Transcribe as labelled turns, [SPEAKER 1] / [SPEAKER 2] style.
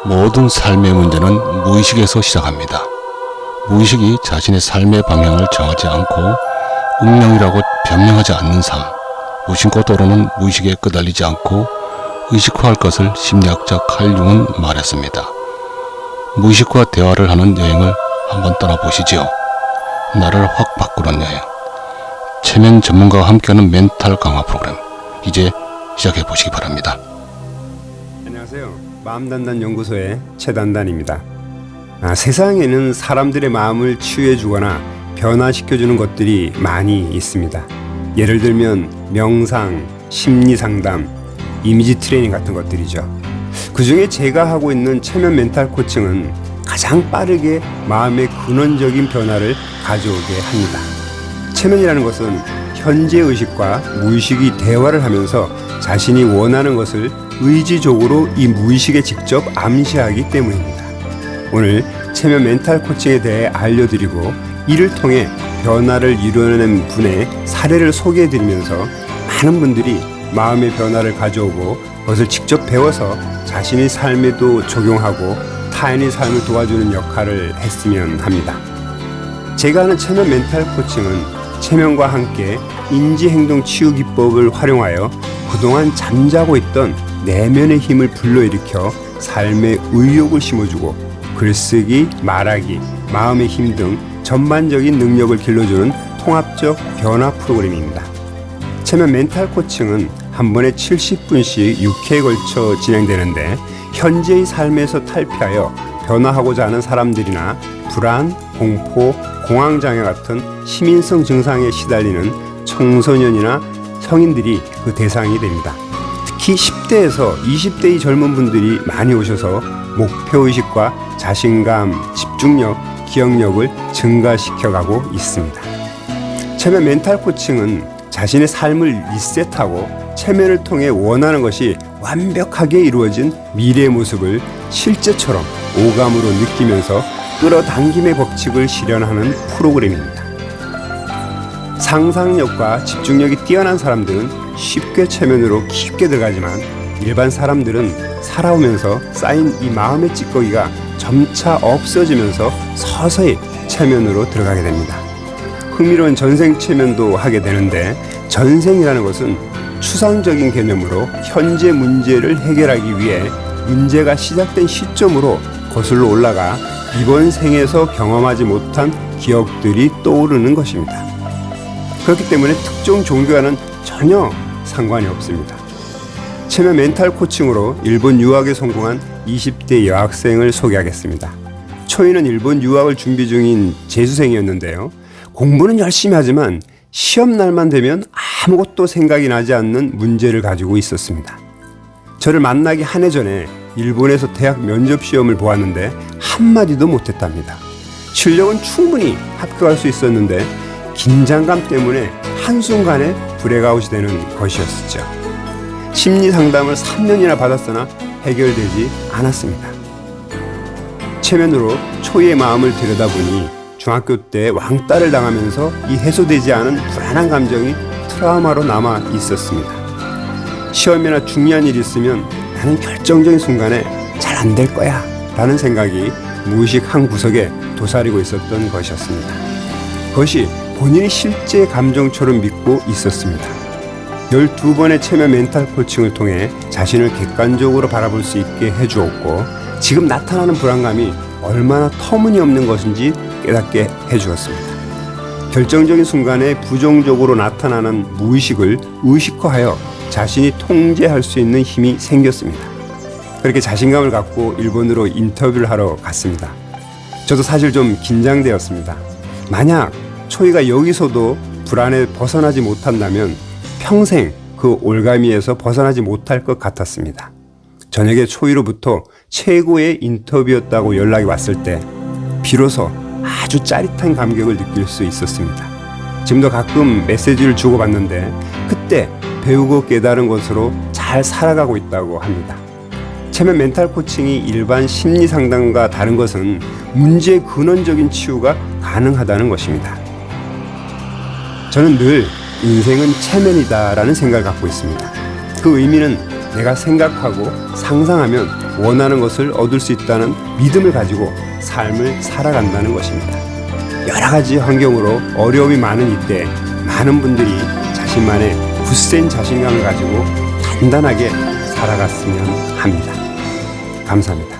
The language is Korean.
[SPEAKER 1] 모든 삶의 문제는 무의식에서 시작합니다. 무의식이 자신의 삶의 방향을 정하지 않고 운명이라고 변명하지 않는 삶, 무심코 떠오르는 무의식에 끄달리지 않고 의식화할 것을 심리학자 칼 융은 말했습니다. 무의식과 대화를 하는 여행을 한번 떠나보시지요. 나를 확 바꾸는 여행. 체면 전문가와 함께하는 멘탈 강화 프로그램, 이제 시작해 보시기 바랍니다.
[SPEAKER 2] 안녕하세요. 마음단단 연구소의 최단단입니다. 세상에는 사람들의 마음을 치유해주거나 변화시켜주는 것들이 많이 있습니다. 예를 들면 명상, 심리상담, 이미지 트레이닝 같은 것들이죠. 그 중에 제가 하고 있는 체면 멘탈 코칭은 가장 빠르게 마음의 근원적인 변화를 가져오게 합니다. 체면이라는 것은 현재 의식과 무의식이 대화를 하면서 자신이 원하는 것을 의지적으로 이 무의식에 직접 암시하기 때문입니다. 오늘 체면 멘탈 코칭에 대해 알려드리고 이를 통해 변화를 이루어낸 분의 사례를 소개해드리면서 많은 분들이 마음의 변화를 가져오고 그것을 직접 배워서 자신의 삶에도 적용하고 타인의 삶을 도와주는 역할을 했으면 합니다. 제가 하는 체면 멘탈 코칭은 체면과 함께 인지행동 치유 기법을 활용하여 그동안 잠자고 있던 내면의 힘을 불러일으켜 삶의 의욕을 심어주고 글쓰기, 말하기, 마음의 힘 등 전반적인 능력을 길러주는 통합적 변화 프로그램입니다. 체면 멘탈 코칭은 한 번에 70분씩 6회에 걸쳐 진행되는데 현재의 삶에서 탈피하여 변화하고자 하는 사람들이나 불안, 공포, 공황장애 같은 시민성 증상에 시달리는 청소년이나 성인들이 그 대상이 됩니다. 특히 10대에서 20대의 젊은 분들이 많이 오셔서 목표의식과 자신감, 집중력, 기억력을 증가시켜가고 있습니다. 체면 멘탈 코칭은 자신의 삶을 리셋하고 체면을 통해 원하는 것이 완벽하게 이루어진 미래의 모습을 실제처럼 오감으로 느끼면서 끌어당김의 법칙을 실현하는 프로그램입니다. 상상력과 집중력이 뛰어난 사람들은 쉽게 체면으로 깊게 들어가지만 일반 사람들은 살아오면서 쌓인 이 마음의 찌꺼기가 점차 없어지면서 서서히 체면으로 들어가게 됩니다. 흥미로운 전생 체면도 하게 되는데 전생이라는 것은 추상적인 개념으로 현재 문제를 해결하기 위해 문제가 시작된 시점으로 거슬러 올라가 이번 생에서 경험하지 못한 기억들이 떠오르는 것입니다. 그렇기 때문에 특정 종교와는 전혀 상관이 없습니다. 체면 멘탈 코칭으로 일본 유학에 성공한 20대 여학생을 소개하겠습니다. 초이는 일본 유학을 준비 중인 재수생이었는데요. 공부는 열심히 하지만 시험 날만 되면 아무것도 생각이 나지 않는 문제를 가지고 있었습니다. 저를 만나기 한 해 전에 일본에서 대학 면접 시험을 보았는데 한마디도 못했답니다. 실력은 충분히 합격할 수 있었는데 긴장감 때문에 한순간에 브레이크아웃이 되는 것이었죠. 심리 상담을 3년이나 받았으나 해결되지 않았습니다. 체면으로 초이의 마음을 들여다보니 중학교 때 왕따를 당하면서 이 해소되지 않은 불안한 감정이 트라우마로 남아 있었습니다. 시험이나 중요한 일이 있으면 나는 결정적인 순간에 잘 안 될 거야 라는 생각이 무의식 한 구석에 도사리고 있었던 것이었습니다. 그것이 본인이 실제 감정처럼 믿고 있었습니다. 12번의 체면 멘탈 코칭을 통해 자신을 객관적으로 바라볼 수 있게 해주었고 지금 나타나는 불안감이 얼마나 터무니없는 것인지 깨닫게 해주었습니다. 결정적인 순간에 부정적으로 나타나는 무의식을 의식화하여 자신이 통제할 수 있는 힘이 생겼습니다. 그렇게 자신감을 갖고 일본으로 인터뷰를 하러 갔습니다. 저도 사실 좀 긴장되었습니다. 만약 초이가 여기서도 불안에 벗어나지 못한다면 평생 그 올가미에서 벗어나지 못할 것 같았습니다. 저녁에 초이로부터 최고의 인터뷰였다고 연락이 왔을 때 비로소 아주 짜릿한 감격을 느낄 수 있었습니다. 지금도 가끔 메시지를 주고받는데 그때 배우고 깨달은 것으로 잘 살아가고 있다고 합니다. 체면 멘탈 코칭이 일반 심리 상담과 다른 것은 문제의 근원적인 치유가 가능하다는 것입니다. 저는 늘 인생은 체면이다라는 생각을 갖고 있습니다. 그 의미는 내가 생각하고 상상하면 원하는 것을 얻을 수 있다는 믿음을 가지고 삶을 살아간다는 것입니다. 여러 가지 환경으로 어려움이 많은 이때 많은 분들이 자신만의 굳센 자신감을 가지고 단단하게 살아갔으면 합니다. 감사합니다.